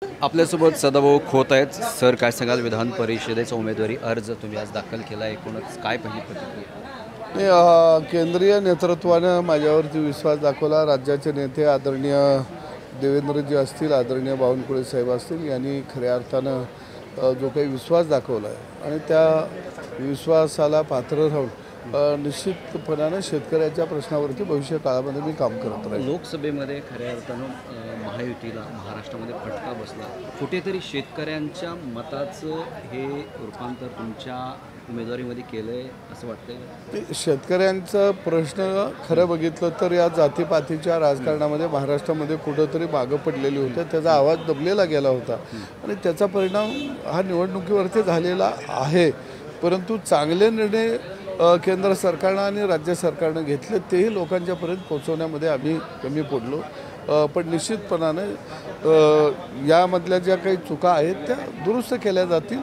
आपल्यासोबत सदाभाऊ खोत आहेत. सर, काय सांगाल? विधान परिषदेचा उमेदवारी अर्ज तुम्ही आज दाखल केला, एकूणच काय पहिली प्रतिक्रिया? केंद्रीय नेतृत्वानं माझ्यावरती विश्वास दाखवला. राज्याचे नेते आदरणीय देवेंद्रजी असतील, आदरणीय बावनकुळे साहेब असतील, यांनी खऱ्या अर्थानं जो काही विश्वास दाखवला आहे आणि त्या विश्वासाला पात्र राहून निश्चितपणानं शेतकऱ्याच्या प्रश्नावरती भविष्य काळामध्ये मी काम करत राहील. लोकसभेमध्ये खऱ्या अर्थानं महायुतीला महाराष्ट्रामध्ये फटका बसला. कुठेतरी शेतकऱ्यांच्या मताचं हे रूपांतर तुमच्या उमेदवारीमध्ये केलं आहे असं वाटतंय? शेतकऱ्यांचा प्रश्न खरं बघितलं तर या जातीपातीच्या राजकारणामध्ये महाराष्ट्रामध्ये कुठंतरी मागं पडलेली होते. त्याचा आवाज दबलेला गेला होता आणि त्याचा परिणाम हा निवडणुकीवरती झालेला आहे. परंतु चांगले निर्णय केंद्र सरकारनं आणि राज्य सरकारनं घेतले, तेही लोकांच्यापर्यंत पोहोचवण्यामध्ये आम्ही कमी पडलो. पण निश्चितपणानं यामधल्या ज्या काही चुका आहेत त्या दुरुस्त केल्या जातील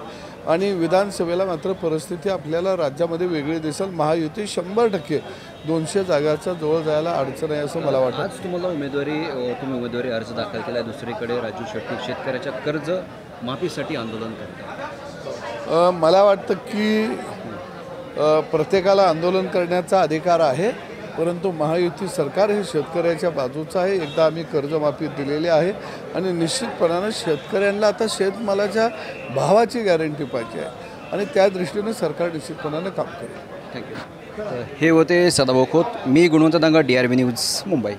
आणि विधानसभेला मात्र परिस्थिती आपल्याला राज्यामध्ये वेगळी दिसेल. महायुती 100% 200 जागाचा जवळ जायला अडचण आहे असं मला वाटतं. आज तुम्ही उमेदवारी अर्ज दाखल केला आहे. दुसरीकडे राजू शेट्टी शेतकऱ्याच्या कर्ज माफीसाठी आंदोलन करतात. मला वाटतं की प्रत्येकाला आंदोलन करण्याचा अधिकार आहे, परंतु महायुती सरकार हे शेतकऱ्याच्या बाजूचं आहे. एकदा आम्ही कर्जमाफी दिलेली आहे आणि निश्चितपणानं शेतकऱ्यांना आता शेतमालाच्या भावाची गॅरंटी पाहिजे आहे आणि त्या दृष्टीने सरकार निश्चितपणानं काम करेल. थँक्यू. हे होते सदाभाऊ खोत. मी गुणवंत दांगा, DRB न्यूज, मुंबई.